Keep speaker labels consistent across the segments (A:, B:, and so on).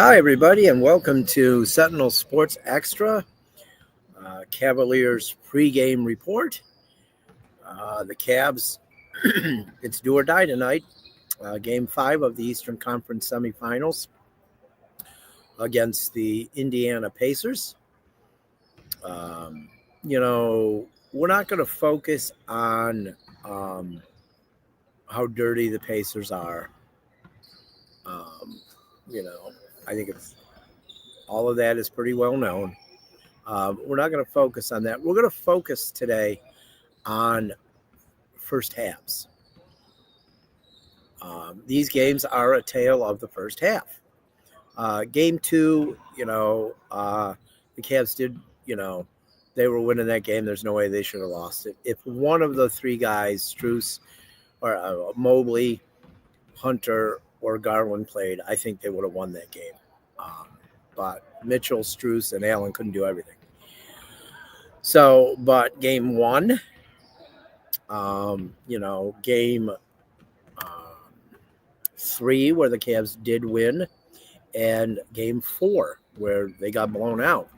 A: Hi, everybody, and welcome to Sentinel Sports Extra, Cavaliers pregame report. The Cavs, it's do or die tonight. Game 5 of the Eastern Conference Semifinals against the Indiana Pacers. We're not going to focus on how dirty the Pacers are. I think all of that is pretty well known. We're not going to focus on that. We're going to focus today on first halves. These games are a tale of the first half. Game 2, the Cavs did, they were winning that game. There's no way they should have lost it. If one of the three guys, Strus or Mobley, Hunter, or Garland played, I think they would have won that game. But Mitchell, Strus, and Allen couldn't do everything. So, but game 1, game 3 where the Cavs did win, and game 4 where they got blown out.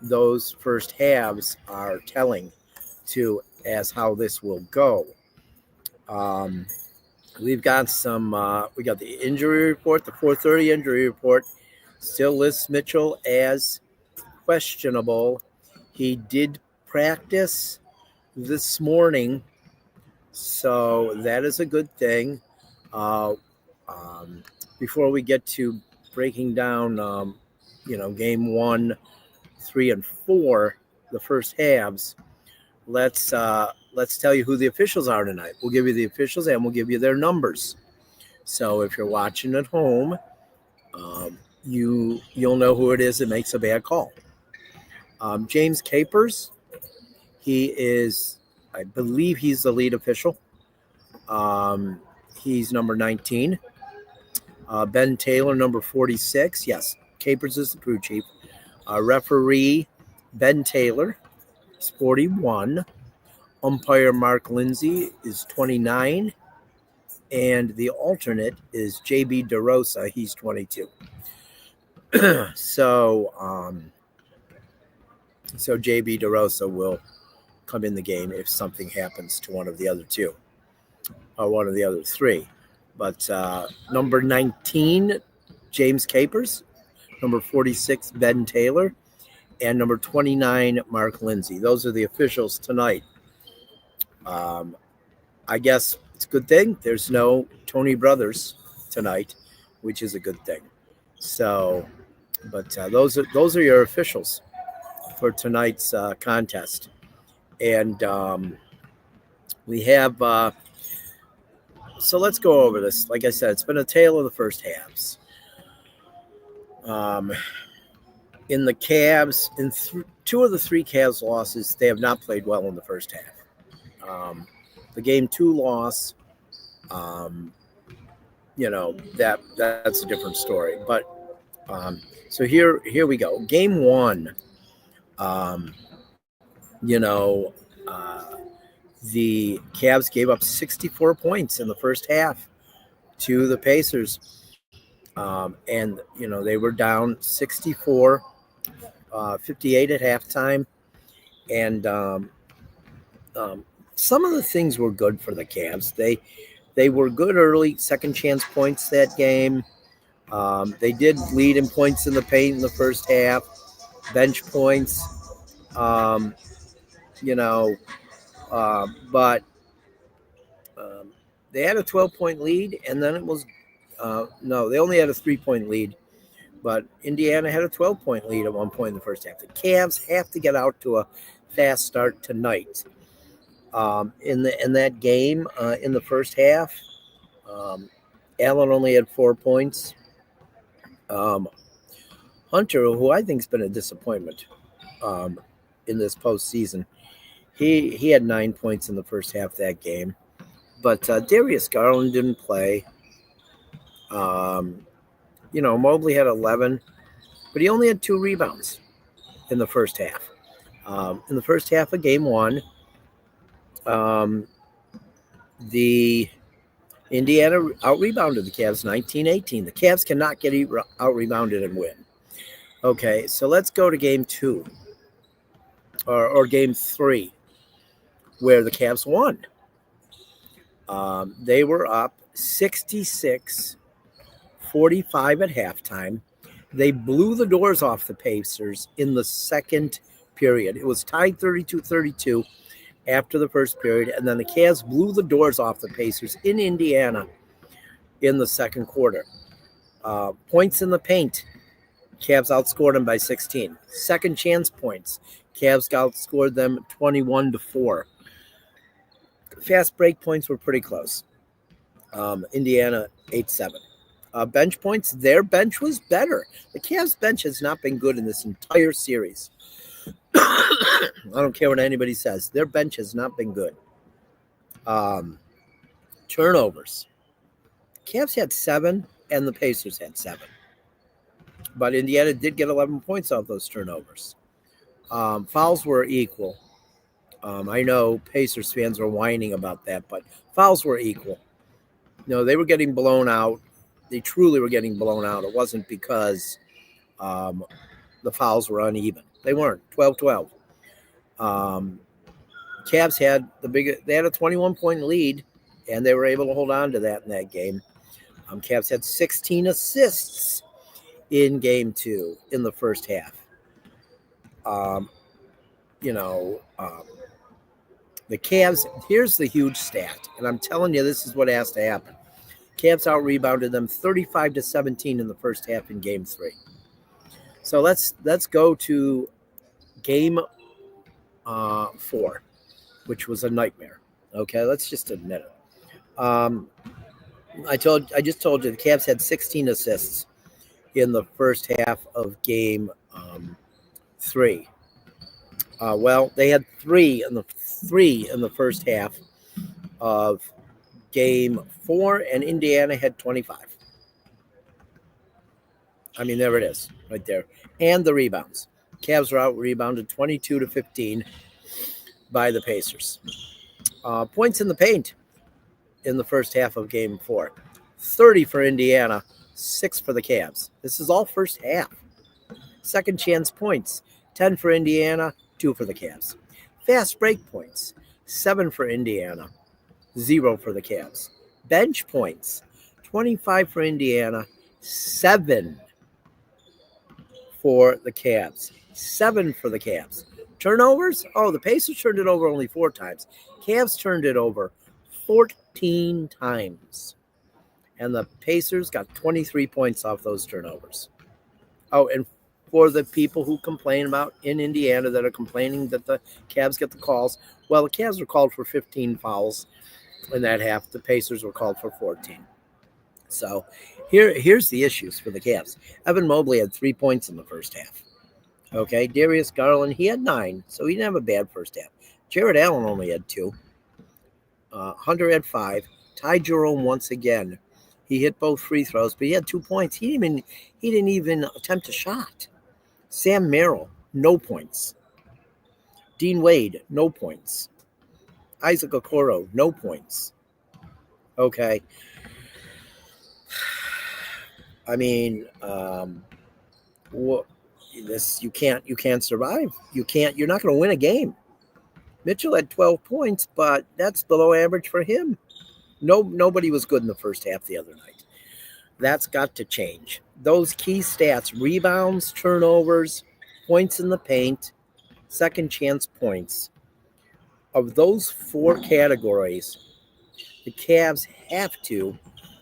A: Those first halves are telling as how this will go. We've got we got the injury report, the 4:30 injury report, still lists Mitchell as questionable. He did practice this morning, so that is a good thing. Before we get to breaking down, game 1, 3, and 4, the first halves, let's tell you who the officials are tonight. We'll give you the officials and we'll give you their numbers. So if you're watching at home, you'll know who it is that makes a bad call. James Capers, I believe he's the lead official. He's number 19. Ben Taylor, number 46. Yes, Capers is the crew chief. Referee Ben Taylor is 41. Umpire Mark Lindsay is 29. And the alternate is J.B. DeRosa. He's 22. So J.B. DeRosa will come in the game if something happens to one of the other two or one of the other three. But number 19, James Capers, number 46, Ben Taylor, and number 29, Mark Lindsay. Those are the officials tonight. I guess it's a good thing there's no Tony Brothers tonight, which is a good thing. So, but those are your officials for tonight's contest. And we have so let's go over this. Like I said, it's been a tale of the first halves. In the Cavs, in 2 of the 3 Cavs losses, they have not played well in the first half. The game 2 loss, that's a different story. But so here we go. Game 1, the Cavs gave up 64 points in the first half to the Pacers. And, they were down 64, 58 at halftime. And some of the things were good for the Cavs. They were good early, second chance points that game. They did lead in points in the paint in the first half, bench points, but they had a 12-point lead, and then it was they only had a 3-point lead, but Indiana had a 12-point lead at one point in the first half. The Cavs have to get out to a fast start tonight. In that game, in the first half, Allen only had 4 points. Hunter, who I think has been a disappointment in this postseason, he had 9 points in the first half of that game. But Darius Garland didn't play. Mobley had 11, but he only had 2 rebounds in the first half. In the first half of game 1, the Indiana out-rebounded the Cavs 19-18. The Cavs cannot get out-rebounded and win. Okay, so let's go to game 2 or game 3, where the Cavs won. They were up 66-45 at halftime. They blew the doors off the Pacers in the second period. It was tied 32-32 after the first period, and then the Cavs blew the doors off the Pacers in Indiana in the second quarter. Points in the paint, Cavs outscored them by 16. Second chance points, Cavs outscored them 21-4. Fast break points were pretty close. Indiana 8-7. Bench points, their bench was better. The Cavs bench has not been good in this entire series. I don't care what anybody says. Their bench has not been good. Turnovers. Cavs had 7 and the Pacers had 7. But Indiana did get 11 points off those turnovers. Fouls were equal. I know Pacers fans are whining about that, but fouls were equal. No, they were getting blown out. They truly were getting blown out. It wasn't because the fouls were uneven. They weren't. 12-12. Cavs had they had a 21-point lead, and they were able to hold on to that in that game. Cavs had 16 assists in game 2 in the first half. The Cavs, here's the huge stat, and I'm telling you, this is what has to happen. Cavs out-rebounded them 35-17 in the first half in game 3. So let's go to game 4, which was a nightmare. Okay, let's just admit it. I just told you the Cavs had 16 assists in the first half of game 3. Well, they had 3 in the first half of game 4, and Indiana had 25. I mean, there it is, right there. And the rebounds. Cavs were out-rebounded 22-15 by the Pacers. Points in the paint in the first half of game 4. 30 for Indiana, 6 for the Cavs. This is all first half. Second chance points, 10 for Indiana, 2 for the Cavs. Fast break points, 7 for Indiana, 0 for the Cavs. Bench points, 25 for Indiana, 7 for the Cavs. 7 for the Cavs. Turnovers? Oh, the Pacers turned it over only 4 times. Cavs turned it over 14 times. And the Pacers got 23 points off those turnovers. Oh, and for the people who complain about in Indiana that are complaining that the Cavs get the calls, well, the Cavs were called for 15 fouls in that half. The Pacers were called for 14. So here's the issues for the Cavs. Evan Mobley had 3 points in the first half. Okay, Darius Garland, he had 9, so he didn't have a bad first half. Jared Allen only had 2. Hunter had 5. Ty Jerome once again. He hit both free throws, but he had 2 points. He didn't even attempt a shot. Sam Merrill, no points. Dean Wade, no points. Isaac Okoro, no points. Okay. I mean, you can't survive. You're not going to win a game. Mitchell had 12 points, but that's below average for him. Nobody was good in the first half the other night. That's got to change. Those key stats, rebounds, turnovers, points in the paint, second chance points. Of those 4 categories, the Cavs have to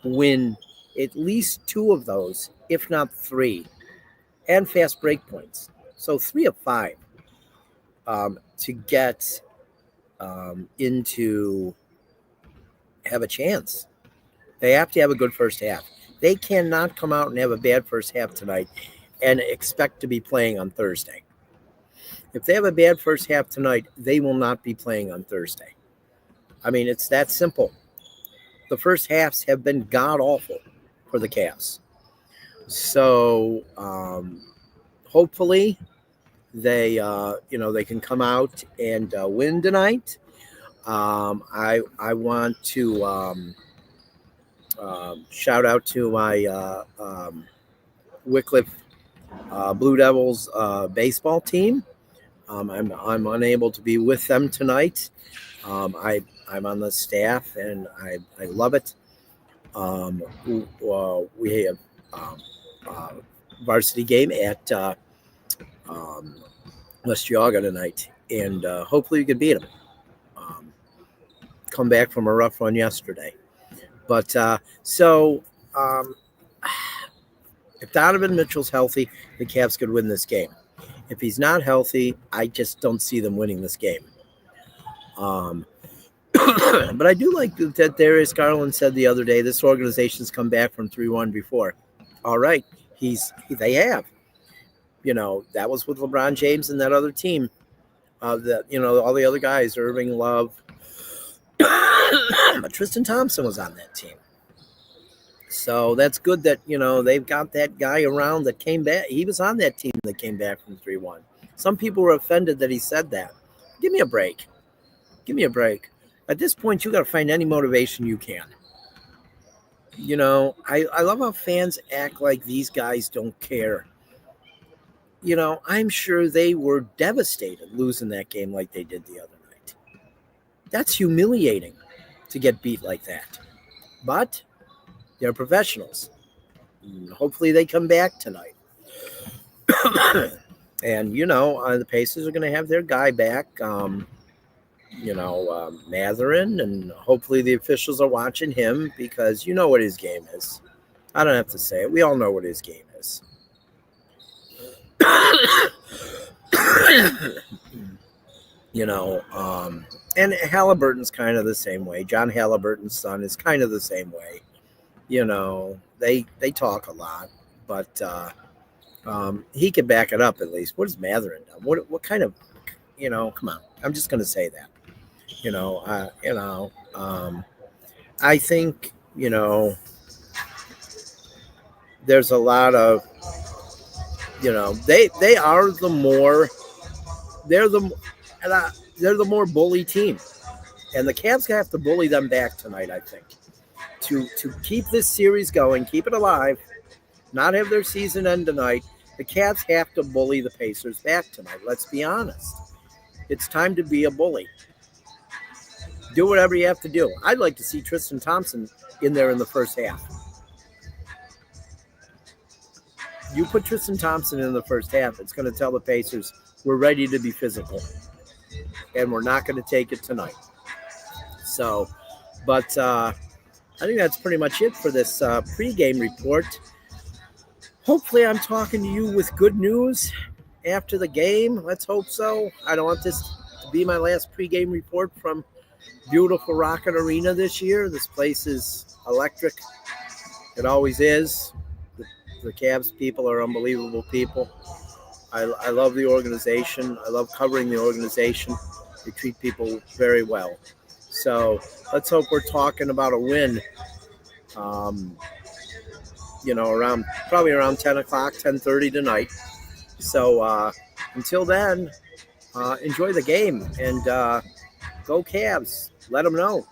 A: win at least 2 of those, if not 3, and fast break points. So 3 of 5 to get into have a chance. They have to have a good first half. They cannot come out and have a bad first half tonight and expect to be playing on Thursday. If they have a bad first half tonight, they will not be playing on Thursday. I mean, it's that simple. The first halves have been god-awful for the Cavs. So hopefully they can come out and win tonight. I want to Shout out to my Wycliffe Blue Devils baseball team. I'm unable to be with them tonight. I'm on the staff and I love it. We have varsity game at West Geauga tonight, and hopefully we can beat them. Come back from a rough run yesterday, but if Donovan Mitchell's healthy, the Cavs could win this game. If he's not healthy, I just don't see them winning this game. But I do like that Darius Garland said the other day, this organization's come back from 3-1 before. All right, they have. That was with LeBron James and that other team. All the other guys, Irving, Love. But Tristan Thompson was on that team. So that's good that, they've got that guy around that came back. He was on that team that came back from 3-1. Some people were offended that he said that. Give me a break. At this point, you got to find any motivation you can. I love how fans act like these guys don't care. I'm sure they were devastated losing that game like they did the other night. That's humiliating to get beat like that. But they're professionals. Hopefully they come back tonight. And, the Pacers are going to have their guy back, Matherin, and hopefully the officials are watching him because you know what his game is. I don't have to say it. We all know what his game is. And Halliburton's kind of the same way. John Halliburton's son is kind of the same way. They talk a lot, but he can back it up at least. What has Matherin done? What kind of, come on. I'm just going to say that. I think, there's a lot of, they are the more, they're the more bully team. And the Cavs have to bully them back tonight, I think. To keep this series going, keep it alive, not have their season end tonight, the Cavs have to bully the Pacers back tonight. Let's be honest. It's time to be a bully. Do whatever you have to do. I'd like to see Tristan Thompson in there in the first half. You put Tristan Thompson in the first half, it's going to tell the Pacers we're ready to be physical. And we're not going to take it tonight. So, but I think that's pretty much it for this pregame report. Hopefully I'm talking to you with good news after the game. Let's hope so. I don't want this to be my last pregame report from beautiful Rocket Arena this year. This place is electric. It always is. The Cavs people are unbelievable people. I love the organization. I love covering the organization. They treat people very well. So let's hope we're talking about a win, probably around 10 o'clock, 10:30 tonight. So until then, enjoy the game and go Cavs. Let them know.